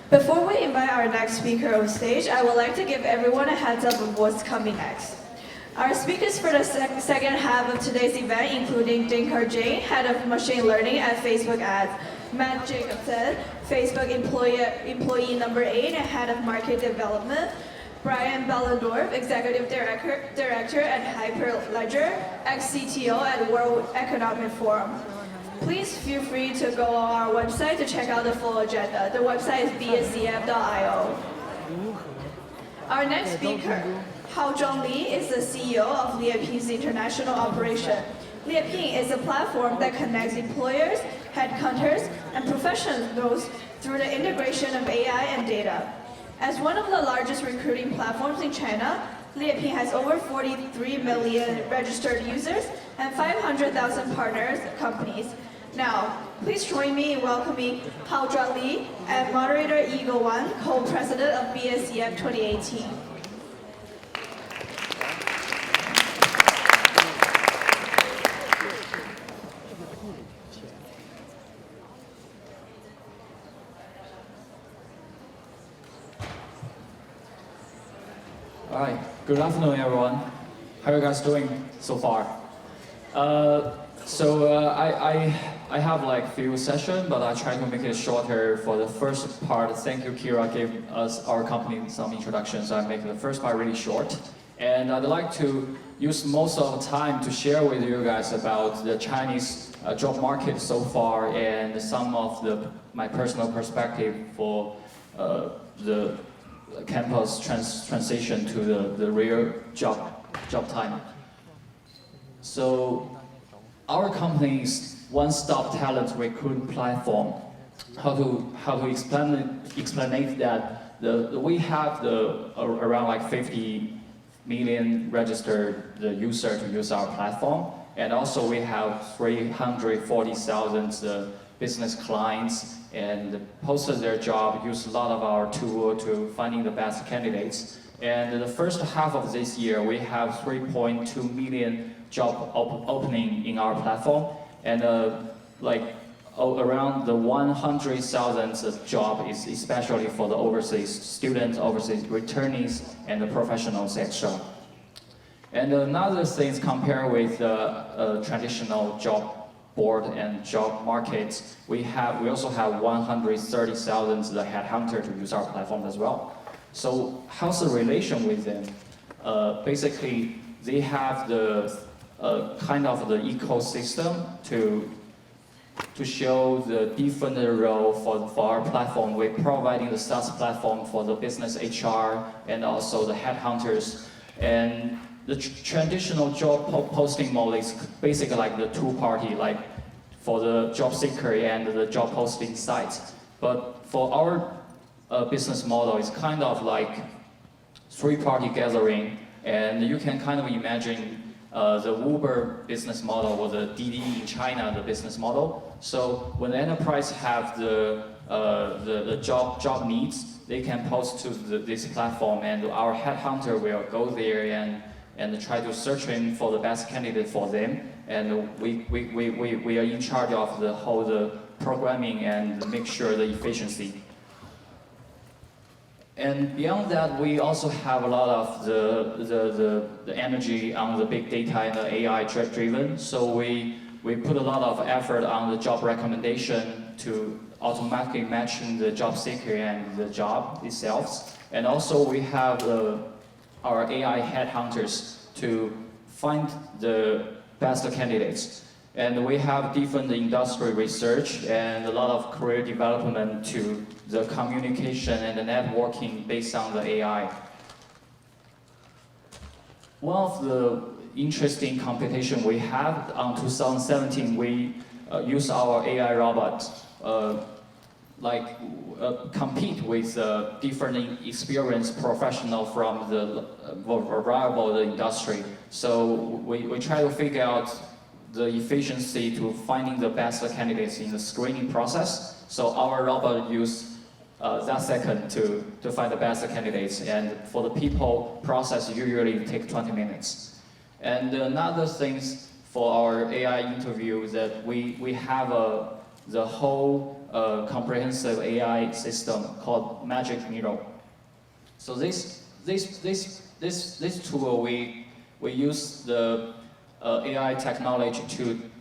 Before we invite our next speaker on stage, I would like to give everyone a heads up of what's coming next. Our speakers for the second half of today's event, including Dinkar Jain, Head of Machine Learning at Facebook Ads, Matt Jacobson, Facebook employee number 8 and Head of Market Development, Brian Bellendorf, Executive Director at Hyperledger, ex-CTO at World Economic Forum. Please feel free to go on our website to check out the full agenda. The website is bscf.io. Our next speaker, Haozhuan is the CEO of Lieping's international operation. Lieping is a platform that connects employers, headhunters, and professionals through the integration of AI and data. As one of the largest recruiting platforms in China, Lieping has over 43 million registered users and 500,000 partners companies. Now, please join me in welcoming Haozhuan Li and moderator Eagle Wan, co-president of BSCF 2018. All right, good afternoon, everyone. How are you guys doing so far? I have like few sessions, but I try to make it shorter for the first part. Thank you, Kira, gave us our company some introduction, so I make the first part really short. And I'd like to use most of the time to share with you guys about the Chinese job market so far and some of my personal perspective for the campus transition to the real job time. So our company is one-stop talent recruiting platform. How to explain that we have around like 50 million registered user to use our platform, and also we have 340,000 business clients and posted their job, use a lot of our tool to finding the best candidates. And the first half of this year, we have 3.2 million job opening in our platform, and around the 100,000 job is especially for the overseas students, overseas returnees, and the professionals extra. And another thing, compared with traditional job board and job markets, we also have 130,000 headhunter to use our platform as well. So how's the relation with them? Basically, they have the kind of the ecosystem to show the different role for our platform. We're providing the SaaS platform for the business HR and also the headhunters. And the traditional job posting model is basically like the two-party, like for the job seeker and the job posting site. But for our business model, it's kind of like three-party gathering, and you can kind of imagine the Uber business model or the Didi in China, the business model. So when the enterprise have the job needs, they can post to this platform, and our headhunter will go there and try to search in for the best candidate for them. And we are in charge of the whole programming and make sure the efficiency. And beyond that, we also have a lot of the energy on the big data and the AI driven. So we put a lot of effort on the job recommendation to automatically matching the job seeker and the job itself. And also we have our AI headhunters to find the best candidates. And we have different industry research and a lot of career development to the communication and the networking based on the AI. One of the interesting competition we have on 2017, we use our AI robot compete with different experienced professional from the variable industry. So we try to figure out the efficiency to finding the best candidates in the screening process. So our robot use that second to find the best candidates, and for the people process usually take 20 minutes. And another thing for our AI interview is that we have the whole comprehensive AI system called Magic Mirror. So this tool, we use the AI technology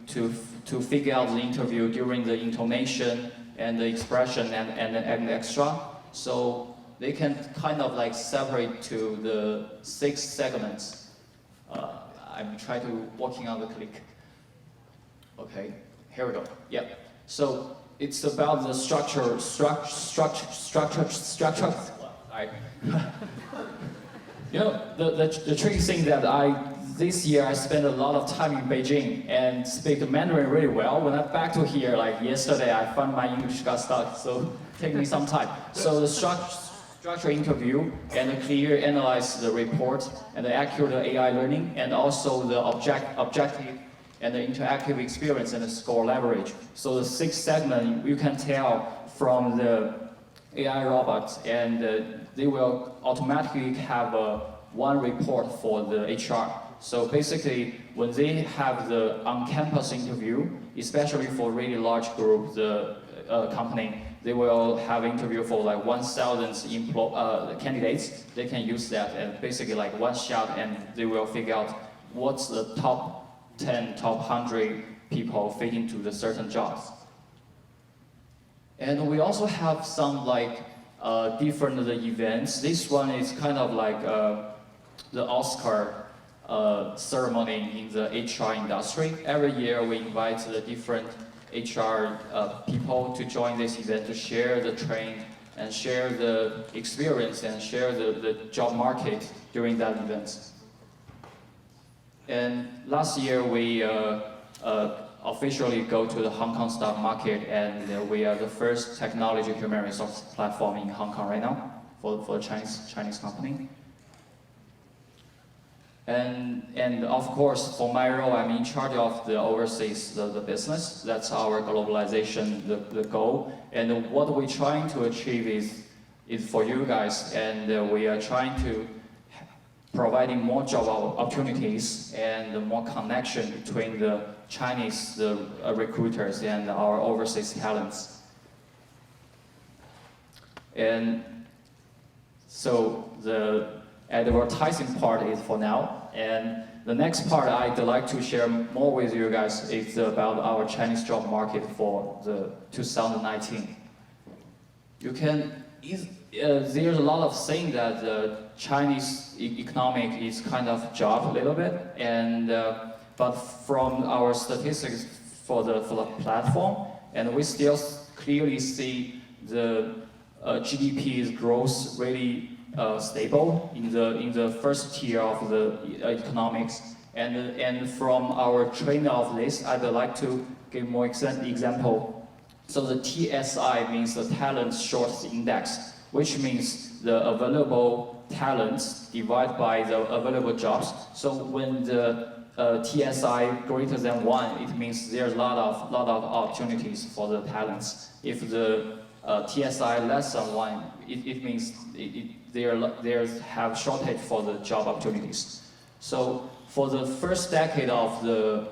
to figure out the interview during the intonation and the expression and extra. So they can kind of like separate to the 6 segments. I'm trying to working on the click. Okay, here we go. Yep. So it's about the structure. You know, the tricky thing that this year I spent a lot of time in Beijing and speak Mandarin really well. When I'm back to here, like yesterday, I found my English got stuck, so take me some time. So the structure interview and the clear analyze the report and the accurate AI learning and also the objective and the interactive experience and the score leverage. So the 6 segment you can tell from the AI robots, and they will automatically have one report for the HR. So basically, when they have the on-campus interview, especially for really large group, the company, they will have interview for like 1,000 candidates. They can use that and basically like one shot, and they will figure out what's the top 10, top 100 people fit into the certain jobs. And we also have some like different events. This one is kind of like the Oscar ceremony in the HR industry. Every year we invite the different HR people to join this event to share the training and share the experience and share the job market during that event. And last year we officially go to the Hong Kong stock market, and we are the first technology human resource platform in Hong Kong right now for a Chinese company. And of course, for my role, I'm in charge of the overseas the business. That's our globalization the goal. And what we're trying to achieve is for you guys, and we are trying to providing more job opportunities and more connection between the Chinese recruiters and our overseas talents. And so the advertising part is for now, and the next part I'd like to share more with you guys is about our Chinese job market for the 2019. You can, there's a lot of saying that the Chinese economic is kind of job a little bit, and but from our statistics for the platform, and we still clearly see the GDP's growth really stable in the first tier of the economics, and from our trend of this, I'd like to give more example. So the TSI means the Talent Shortage Index, which means the available talents divided by the available jobs. So when the TSI greater than 1, it means there's a lot of opportunities for the talents. If the TSI less than 1, it means there have shortage for the job opportunities. So for the first decade of the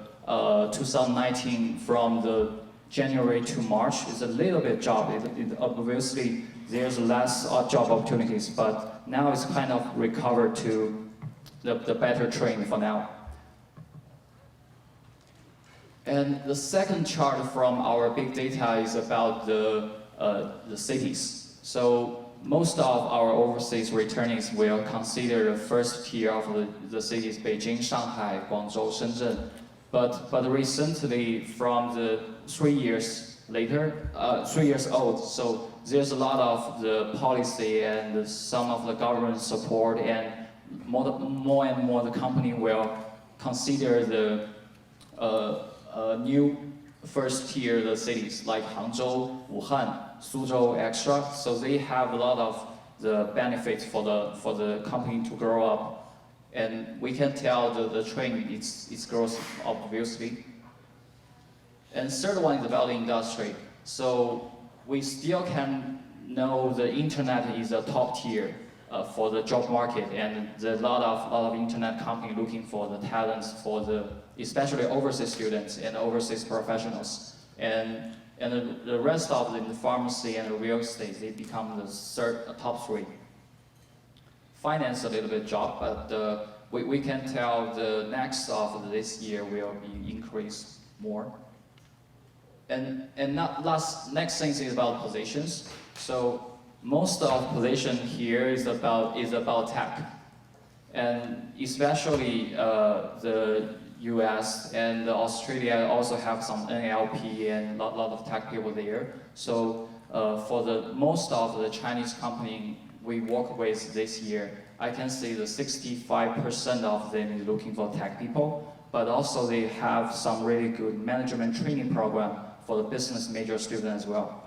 2019, from the January to March, is a little bit job. Obviously, there's less job opportunities, but now it's kind of recovered to the better trend for now. And the second chart from our big data is about the cities. So most of our overseas returnees will consider the first tier of the cities: Beijing, Shanghai, Guangzhou, Shenzhen. But recently, from the 3 years old, so there's a lot of the policy and some of the government support, and more and more the company will consider the new first tier the cities like Hangzhou, Wuhan, Suzhou, etc. So they have a lot of the benefits for the company to grow up. And we can tell the trend, it's growth, obviously. And third one is about the industry. So we still can know the internet is a top tier for the job market, and there's a lot of internet companies looking for the talents for the especially overseas students and overseas professionals. And And the rest of the pharmacy and the real estate, they become the top three. Finance a little bit drop, but we can tell the next of this year will be increased more. And next thing is about positions. So most of position here is about tech, and especially the US and Australia also have some NLP and a lot of tech people there. So for the most of the Chinese company we work with this year, I can see the 65% of them is looking for tech people, but also they have some really good management training program for the business major student as well.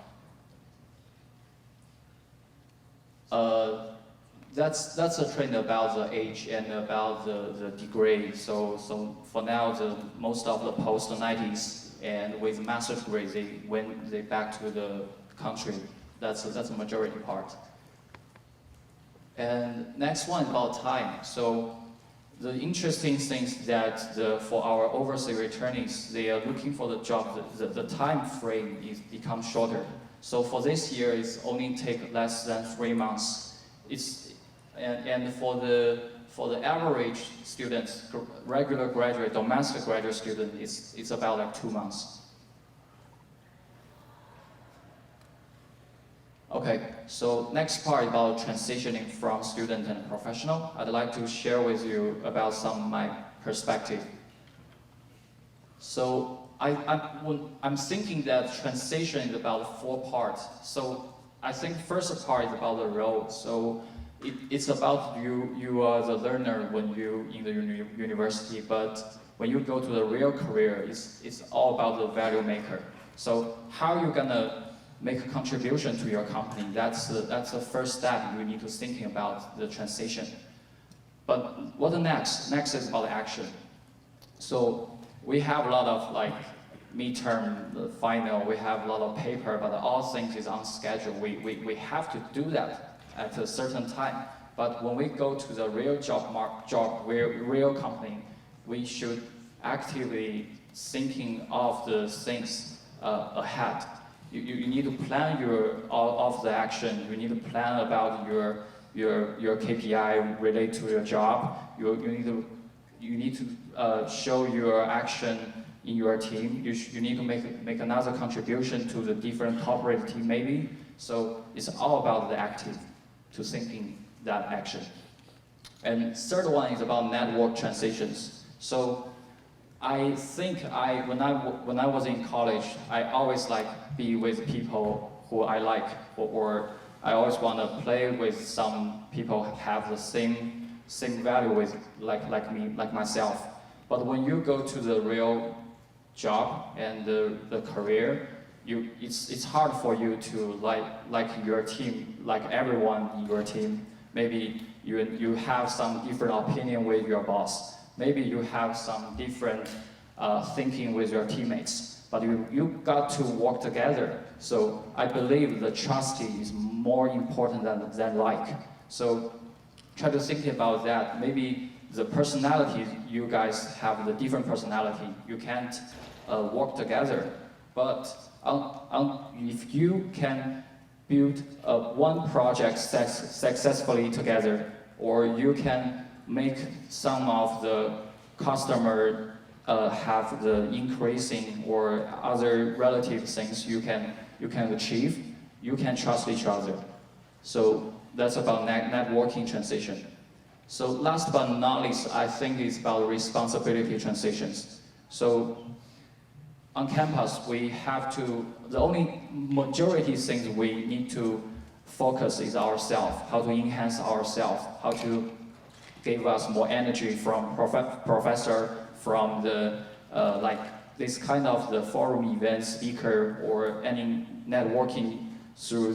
That's a trend about the age and about the degree. So for now, most of the post-90s and with master's degree, when they back to the country, that's a majority part. And next one about time. So the interesting things that for our overseas returnees, they are looking for the job. The time frame is become shorter. So for this year, it's only take less than 3 months. And for the average students, regular graduate, domestic graduate student, it's about like 2 months. Okay, so next part about transitioning from student and professional. I'd like to share with you about some of my perspective. So I'm thinking that transition is about 4 parts. So I think first part is about the role. So it's about you are the learner when you in the university, but when you go to the real career, it's all about the value maker. So how you gonna make a contribution to your company? That's the first step you need to thinking about the transition. But what the next? Next is about action. So we have a lot of like midterm, the final, we have a lot of paper, but all things is on schedule. We have to do that at a certain time. But when we go to the real real company, we should actively thinking of the things ahead. You need to plan all of the action. You need to plan about your KPI related to your job. You need to show your action in your team. You need to make another contribution to the different corporate team maybe. So it's all about the active to thinking that action. And third one is about network transitions. So I think when I was in college, I always like be with people who I like, or I always want to play with some people who have the same value with like me, like myself. But when you go to the real job and the career, it's hard for you to like your team, like everyone in your team. Maybe you have some different opinion with your boss. Maybe you have some different thinking with your teammates, but you got to work together. So I believe the trust is more important than like. So try to think about that. Maybe the personality, you guys have the different personality. You can't work together. But if you can build one project successfully together, or you can make some of the customer have the increasing or other relative things you can achieve, you can trust each other. So that's about networking transition. So last but not least, I think it's about responsibility transitions. So on campus, we have to, the only majority things we need to focus is ourselves, how to enhance ourselves, how to give us more energy from professor, from the, like this kind of the forum event speaker or any networking through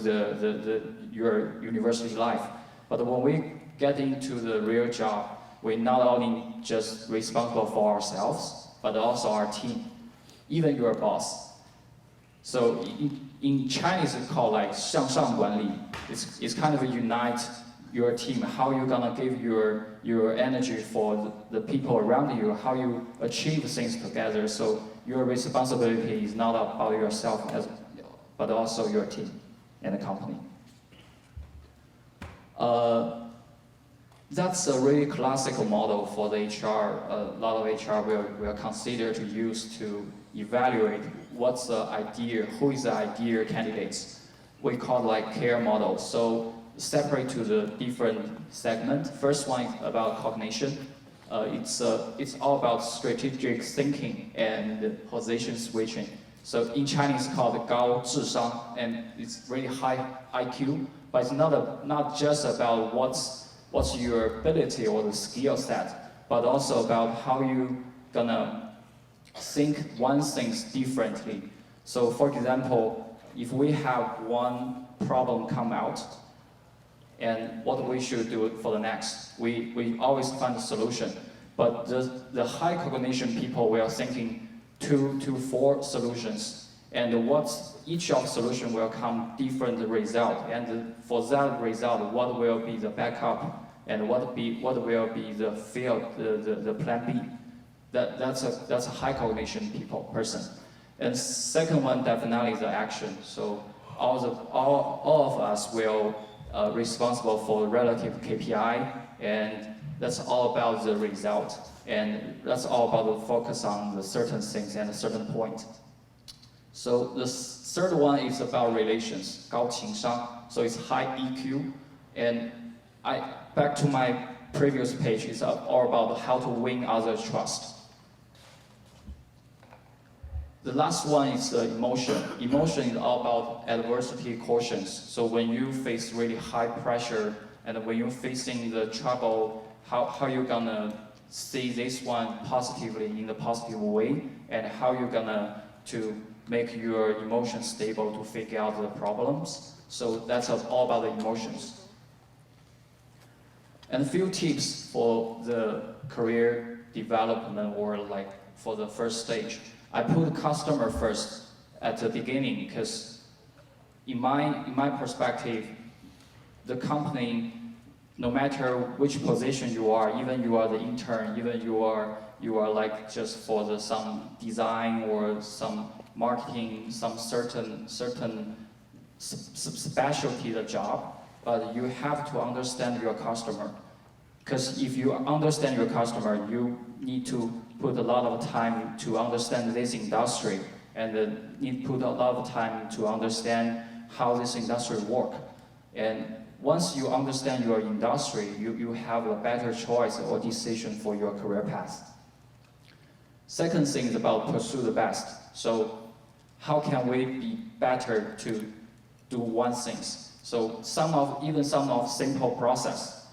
your university life. But when we get into the real job, we're not only just responsible for ourselves, but also our team, even your boss. So in Chinese, it's called like 向上管理. It's kind of a unite your team, how you're gonna give your energy for the people around you, how you achieve things together. So your responsibility is not about yourself but also your team and the company. That's a really classical model for the HR. A lot of HR will consider to use to evaluate what's the idea, who is the ideal candidates. We call it like care model. So separate to the different segment. First one is about cognition. It's all about strategic thinking and position switching. So in Chinese called 高智商, and it's really high IQ, but it's not just about what's your ability or the skill set, but also about how you gonna think one things differently. So for example, if we have one problem come out, and what we should do for the next, we always find a solution. But the high cognition people were thinking 2 to 4 solutions, and each of solution will come different result, and for that result, what will be the backup, and what will be the field, the plan B. That's a high cognition person. And second one definitely is the action. So all of us will responsible for relative KPI, and that's all about the result, and that's all about the focus on the certain things and a certain point. So the third one is about relations, 高情商. So it's high EQ, and back to my previous page, it's all about how to win others' trust. The last one is emotion. Emotion is all about adversity quotients. So when you face really high pressure, and when you're facing the trouble, how you gonna see this one positively in the positive way, and how you gonna to make your emotions stable to figure out the problems. So that's all about the emotions. And a few tips for the career development, or like for the first stage. I put customer first at the beginning, because in my perspective, the company, no matter which position you are, even you are the intern, even you are like just for some design or some marketing, some certain specialty the job, but you have to understand your customer. Because if you understand your customer, you need to put a lot of time to understand this industry, and need to put a lot of time to understand how this industry works. And once you understand your industry, you have a better choice or decision for your career path. Second thing is about pursue the best. So how can we be better to do one thing? So even some of simple process,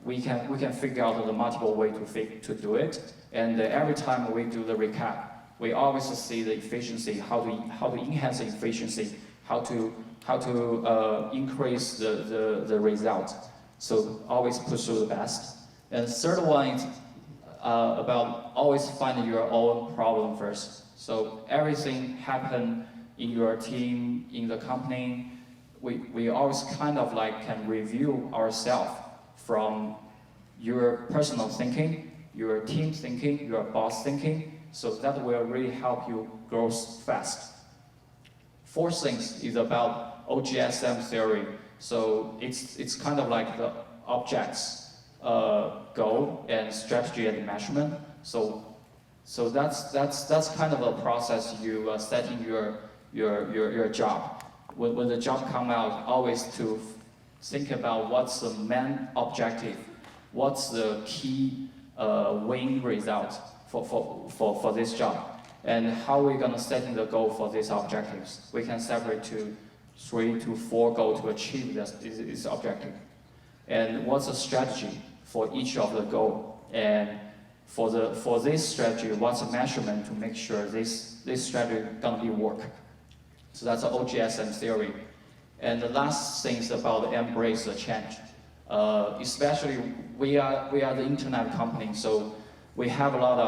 we can figure out the multiple way to do it. And every time we do the recap, we always see the efficiency, how to enhance the efficiency, how to increase the result. So always pursue the best. And third one is about always find your own problem first. So everything happen in your team, in the company, we always kind of like can review ourselves from your personal thinking, your team thinking, your boss thinking, so that will really help you grow fast. Fourth thing is about OGSM theory. So it's kind of like the objects, goal and strategy and measurement. So that's kind of a process you setting your job. When the job come out, always to think about what's the main objective, what's the key win result for this job, and how we're gonna setting the goal for these objectives. We can separate to 3 to 4 goals to achieve this objective. And what's the strategy for each of the goal? And for this strategy, what's the measurement to make sure this strategy gonna be work? So that's the OGSM theory. And the last thing is about embrace the change. Especially we are the internet company, so we have a lot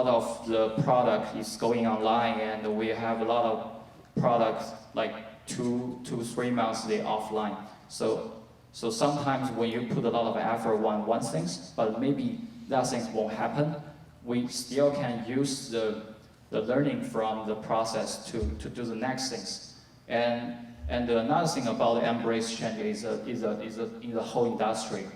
of the product is going online, and we have a lot of products like 2 to 3 months they offline. So sometimes when you put a lot of effort on one thing, but maybe that thing won't happen, we still can use the learning from the process to do the next things. And another thing about the embrace change is in the whole industry.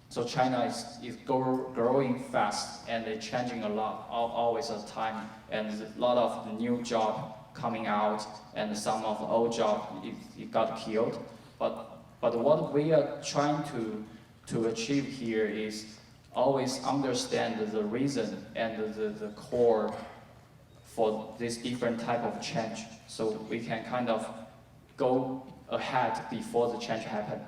So China is growing fast and they're changing a lot, always at time, and a lot of the new job coming out, and some of the old job it got killed. But what we are trying to achieve here is always understand the reason and the core for this different type of change, so we can kind of go ahead before the change happen.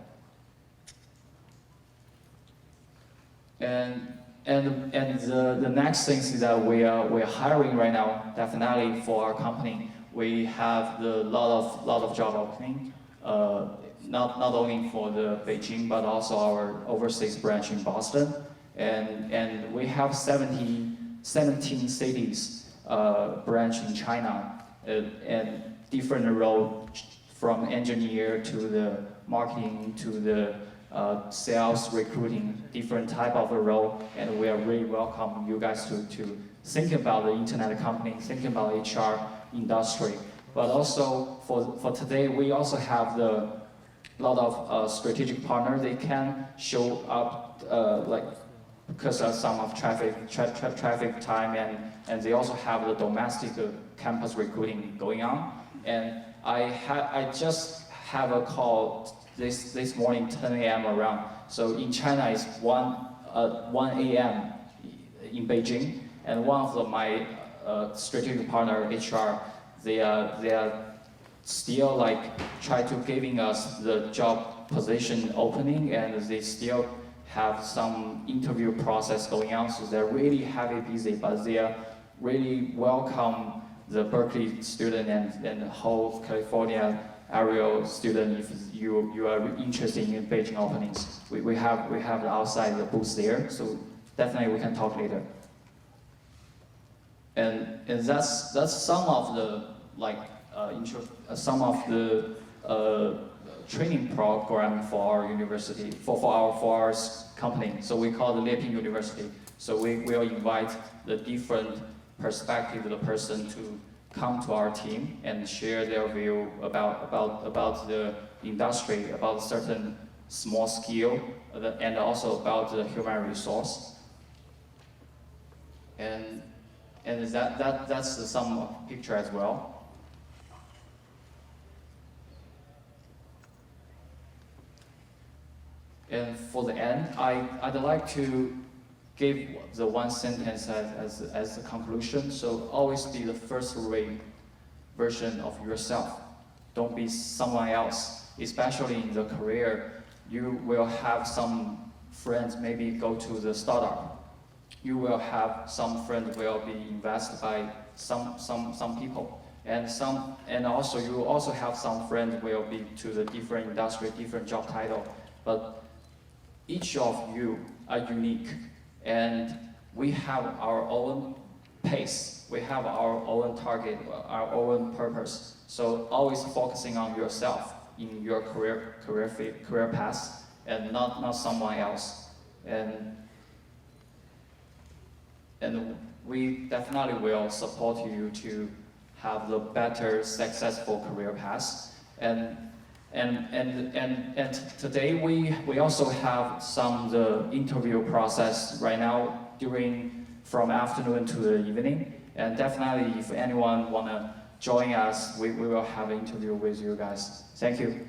And the next thing is that we're hiring right now. Definitely for our company, we have a lot of job opening. Not only for the Beijing but also our overseas branch in Boston, and we have 17 cities branch in China, and different roles from engineer to the marketing to the sales, recruiting, different type of a role, and we are really welcome you guys to think about the internet company, think about HR industry. But also for today, we also have a lot of strategic partners. They can show up like because of some of traffic time, and they also have the domestic campus recruiting going on. And I just have a call this morning, 10 a.m. around. So in China, it's 1 a.m. in Beijing, and one of my strategic partner, HR, they are still like try to giving us the job position opening, and they still have some interview process going on. So they're really heavy busy, but they are really welcome the Berkeley student and the whole California area student. If you are interested in Beijing openings, we have the outside the booth there, so definitely we can talk later. And that's some of the some of the training program for our university, for our company. So we call it Lieping University. So we will invite the different perspective of the person to come to our team and share their view about the industry, about certain small skill, and also about the human resource. And that's some picture as well. And for the end, I'd like to give the one sentence as a conclusion. So always be the first-rate version of yourself. Don't be someone else. Especially in the career, you will have some friends maybe go to the startup. You will have some friends will be invested by some people, and also you will also have some friends will be to the different industry, different job title. But each of you are unique, and we have our own pace. We have our own target, our own purpose. So always focusing on yourself in your career path, and not someone else. And we definitely will support you to have the better, successful career path. And today we also have the interview process right now from afternoon to the evening. And definitely, if anyone wanna join us, we will have an interview with you guys. Thank you.